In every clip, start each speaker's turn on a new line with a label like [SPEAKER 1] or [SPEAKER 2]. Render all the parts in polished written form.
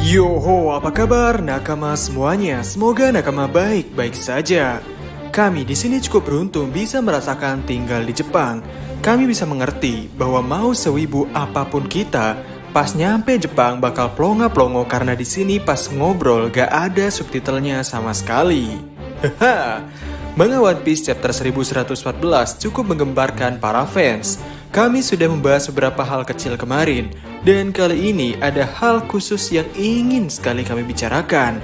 [SPEAKER 1] Yoho, apa kabar nakama semuanya? Semoga nakama baik-baik saja. Kami di sini cukup beruntung bisa merasakan tinggal di Jepang. Kami bisa mengerti bahwa mau sewibu apapun kita, pas nyampe Jepang bakal plonga-plongo karena di sini pas ngobrol gak ada subtitlenya sama sekali. Haha. Manga One Piece chapter 1114 cukup menggembarkan para fans. Kami sudah membahas beberapa hal kecil kemarin, dan kali ini ada hal khusus yang ingin sekali kami bicarakan,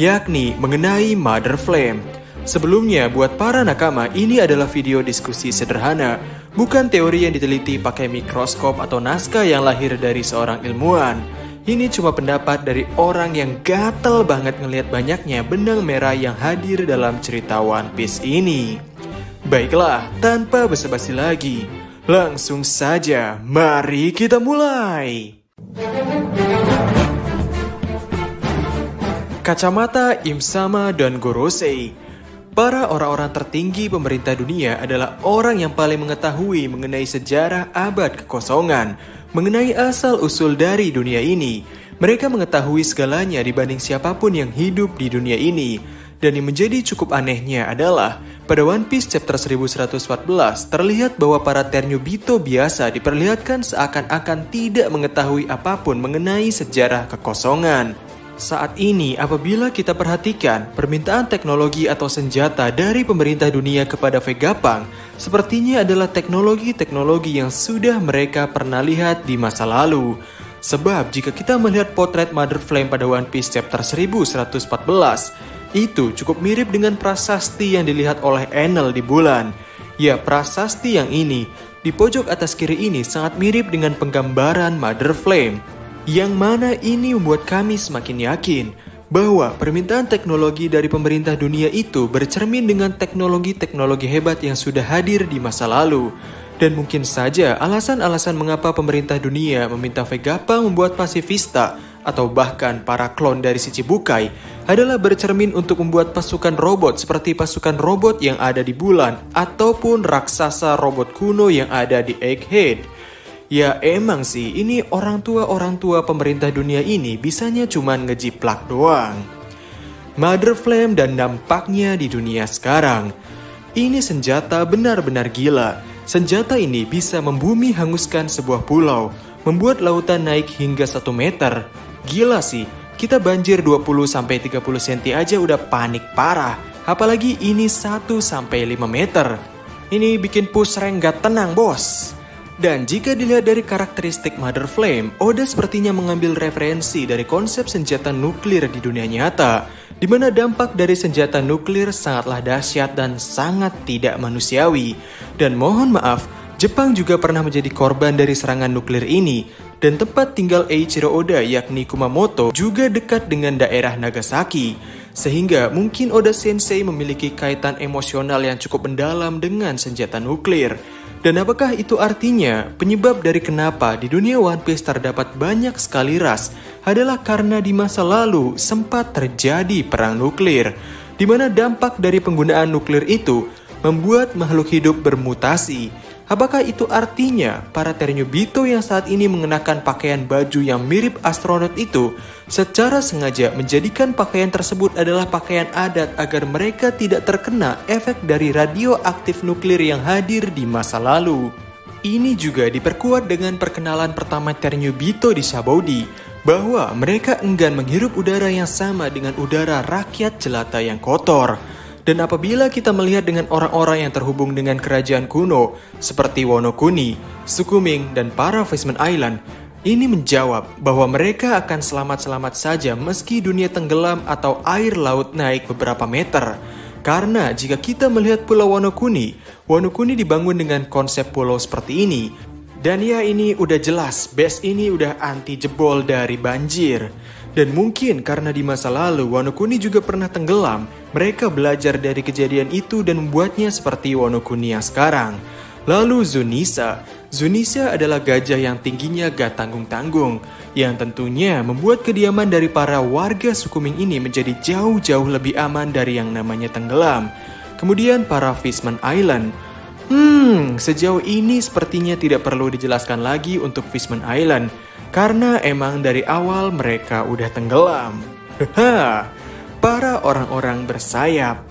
[SPEAKER 1] yakni mengenai Mother Flame. Sebelumnya, buat para nakama, ini adalah video diskusi sederhana, bukan teori yang diteliti pakai mikroskop atau naskah yang lahir dari seorang ilmuwan. Ini cuma pendapat dari orang yang gatel banget ngelihat banyaknya benang merah yang hadir dalam cerita One Piece ini. Baiklah, tanpa basa-basi lagi, langsung saja, mari kita mulai. Kacamata Im-sama dan Gorosei. Para orang-orang tertinggi pemerintah dunia adalah orang yang paling mengetahui mengenai sejarah abad kekosongan, mengenai asal-usul dari dunia ini. Mereka mengetahui segalanya dibanding siapapun yang hidup di dunia ini. Dan yang menjadi cukup anehnya adalah, pada One Piece chapter 1114 terlihat bahwa para Tenryubito biasa diperlihatkan seakan-akan tidak mengetahui apapun mengenai sejarah kekosongan. Saat ini, apabila kita perhatikan permintaan teknologi atau senjata dari pemerintah dunia kepada Vegapunk, sepertinya adalah teknologi-teknologi yang sudah mereka pernah lihat di masa lalu. Sebab jika kita melihat potret Mother Flame pada One Piece chapter 1114, itu cukup mirip dengan prasasti yang dilihat oleh Enel di bulan. Ya, prasasti yang ini, di pojok atas kiri ini sangat mirip dengan penggambaran Mother Flame. Yang mana ini membuat kami semakin yakin bahwa permintaan teknologi dari pemerintah dunia itu bercermin dengan teknologi-teknologi hebat yang sudah hadir di masa lalu. Dan mungkin saja alasan-alasan mengapa pemerintah dunia meminta Vegapunk membuat pasifista atau bahkan para klon dari Shichibukai adalah bercermin untuk membuat pasukan robot seperti pasukan robot yang ada di bulan ataupun raksasa robot kuno yang ada di Egghead. Ya emang sih, ini orang tua pemerintah dunia ini bisanya cuman ngejiplak doang. Mother Flame dan dampaknya di dunia sekarang. Ini senjata benar-benar gila. Senjata ini bisa membumi hanguskan sebuah pulau, membuat lautan naik hingga 1 meter. Gila sih, kita banjir 20-30 cm aja udah panik parah. Apalagi ini 1-5 meter. Ini bikin push rank gak tenang bos. Dan jika dilihat dari karakteristik Mother Flame, Oda sepertinya mengambil referensi dari konsep senjata nuklir di dunia nyata, di mana dampak dari senjata nuklir sangatlah dahsyat dan sangat tidak manusiawi. Dan mohon maaf, Jepang juga pernah menjadi korban dari serangan nuklir ini, dan tempat tinggal Eiichiro Oda yakni Kumamoto juga dekat dengan daerah Nagasaki, sehingga mungkin Oda Sensei memiliki kaitan emosional yang cukup mendalam dengan senjata nuklir. Dan apakah itu artinya penyebab dari kenapa di dunia One Piece terdapat banyak sekali ras adalah karena di masa lalu sempat terjadi perang nuklir, di mana dampak dari penggunaan nuklir itu membuat makhluk hidup bermutasi. Apakah itu artinya para Tenryubito yang saat ini mengenakan pakaian baju yang mirip astronot itu secara sengaja menjadikan pakaian tersebut adalah pakaian adat agar mereka tidak terkena efek dari radioaktif nuklir yang hadir di masa lalu? Ini juga diperkuat dengan perkenalan pertama Tenryubito di Sabaody, bahwa mereka enggan menghirup udara yang sama dengan udara rakyat jelata yang kotor. Dan apabila kita melihat dengan orang-orang yang terhubung dengan kerajaan kuno, seperti Wano Kuni, suku Ming, dan para Fishman Island, ini menjawab bahwa mereka akan selamat-selamat saja meski dunia tenggelam atau air laut naik beberapa meter. Karena jika kita melihat Pulau Wano Kuni dibangun dengan konsep pulau seperti ini. Dan ya ini udah jelas, base ini udah anti jebol dari banjir. Dan mungkin karena di masa lalu Wano Kuni juga pernah tenggelam, mereka belajar dari kejadian itu dan membuatnya seperti Wano Kuni yang sekarang. Lalu Zunisa adalah gajah yang tingginya gak tanggung-tanggung, yang tentunya membuat kediaman dari para warga suku Ming ini menjadi jauh-jauh lebih aman dari yang namanya tenggelam. Kemudian para Fishman Island. Sejauh ini sepertinya tidak perlu dijelaskan lagi untuk Fishman Island. karena emang dari awal mereka udah tenggelam. Haha, para orang-orang bersayap.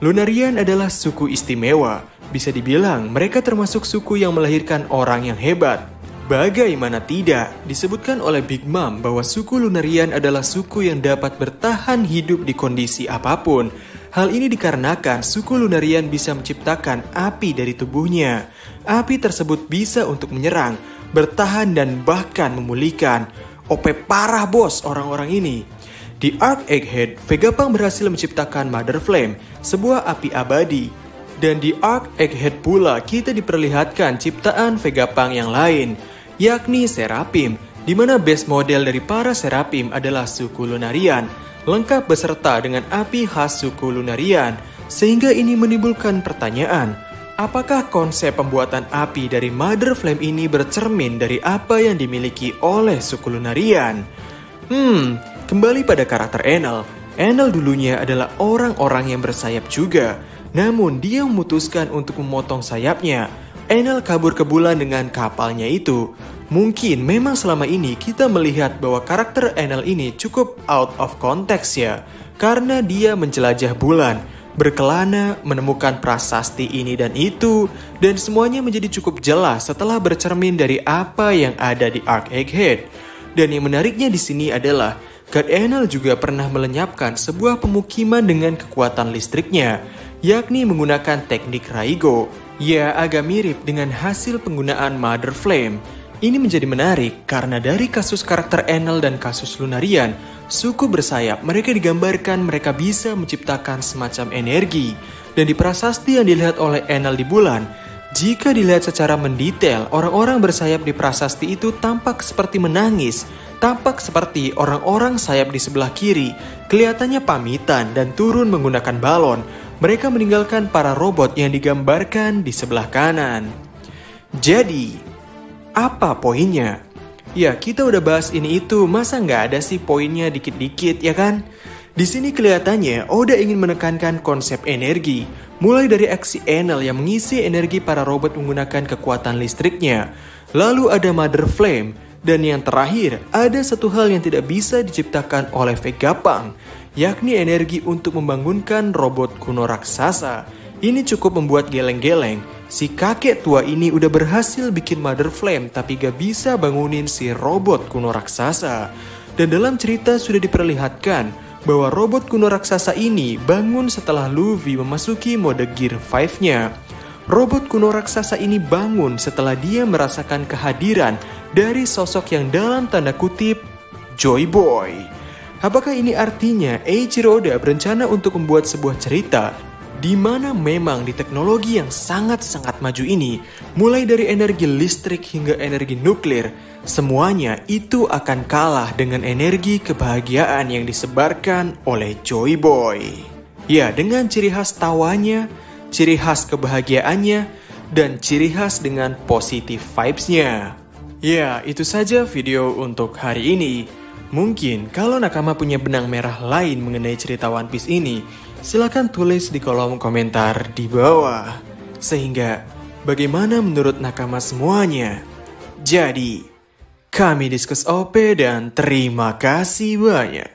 [SPEAKER 1] Lunarian adalah suku istimewa. Bisa dibilang mereka termasuk suku yang melahirkan orang yang hebat. Bagaimana tidak, disebutkan oleh Big Mom bahwa suku Lunarian adalah suku yang dapat bertahan hidup di kondisi apapun. Hal ini dikarenakan suku Lunarian bisa menciptakan api dari tubuhnya. Api tersebut bisa untuk menyerang, bertahan dan bahkan memulihkan. OP parah bos orang-orang ini. Di Arc Egghead, Vegapunk berhasil menciptakan Mother Flame, sebuah api abadi. Dan di Arc Egghead pula kita diperlihatkan ciptaan Vegapunk yang lain, yakni Seraphim, di mana base model dari para Seraphim adalah suku Lunarian, lengkap beserta dengan api khas suku Lunarian, sehingga ini menimbulkan pertanyaan, apakah konsep pembuatan api dari Mother Flame ini bercermin dari apa yang dimiliki oleh suku Lunarian? Kembali pada karakter Enel. Enel dulunya adalah orang-orang yang bersayap juga, namun dia memutuskan untuk memotong sayapnya. Enel kabur ke bulan dengan kapalnya itu. Mungkin memang selama ini kita melihat bahwa karakter Enel ini cukup out of context ya, karena dia menjelajah bulan, berkelana, menemukan prasasti ini dan itu, dan semuanya menjadi cukup jelas setelah bercermin dari apa yang ada di Arc Egghead. Dan yang menariknya di sini adalah God Enel juga pernah melenyapkan sebuah pemukiman dengan kekuatan listriknya, yakni menggunakan teknik Raigo. Ya, agak mirip dengan hasil penggunaan Mother Flame. Ini menjadi menarik karena dari kasus karakter Enel dan kasus Lunarian, suku bersayap mereka digambarkan mereka bisa menciptakan semacam energi. Dan di prasasti yang dilihat oleh Enel di bulan, jika dilihat secara mendetail, orang-orang bersayap di prasasti itu tampak seperti menangis. Tampak seperti orang-orang sayap di sebelah kiri, kelihatannya pamitan dan turun menggunakan balon. Mereka meninggalkan para robot yang digambarkan di sebelah kanan. Jadi, apa poinnya? Ya, kita udah bahas ini itu, masa nggak ada sih poinnya dikit-dikit ya kan? Di sini kelihatannya Oda ingin menekankan konsep energi, mulai dari aksi Enel yang mengisi energi para robot menggunakan kekuatan listriknya. Lalu ada Mother Flame. Dan yang terakhir, ada satu hal yang tidak bisa diciptakan oleh Vegapunk, yakni energi untuk membangunkan robot kuno raksasa. Ini cukup membuat geleng-geleng. Si kakek tua ini udah berhasil bikin Mother Flame, tapi gak bisa bangunin si robot kuno raksasa. Dan dalam cerita sudah diperlihatkan bahwa robot kuno raksasa ini bangun setelah Luffy memasuki mode Gear 5-nya. Robot kuno raksasa ini bangun setelah dia merasakan kehadiran dari sosok yang dalam tanda kutip Joy Boy. Apakah ini artinya Eiichiro Oda berencana untuk membuat sebuah cerita di mana memang di teknologi yang sangat-sangat maju ini, mulai dari energi listrik hingga energi nuklir, semuanya itu akan kalah dengan energi kebahagiaan yang disebarkan oleh Joy Boy. Ya, dengan ciri khas tawanya, ciri khas kebahagiaannya, dan ciri khas dengan positive vibes-nya. Ya, itu saja video untuk hari ini. Mungkin kalau nakama punya benang merah lain mengenai cerita One Piece ini, silakan tulis di kolom komentar di bawah. Sehingga, bagaimana menurut nakama semuanya? Jadi, kami diskus OP dan terima kasih banyak.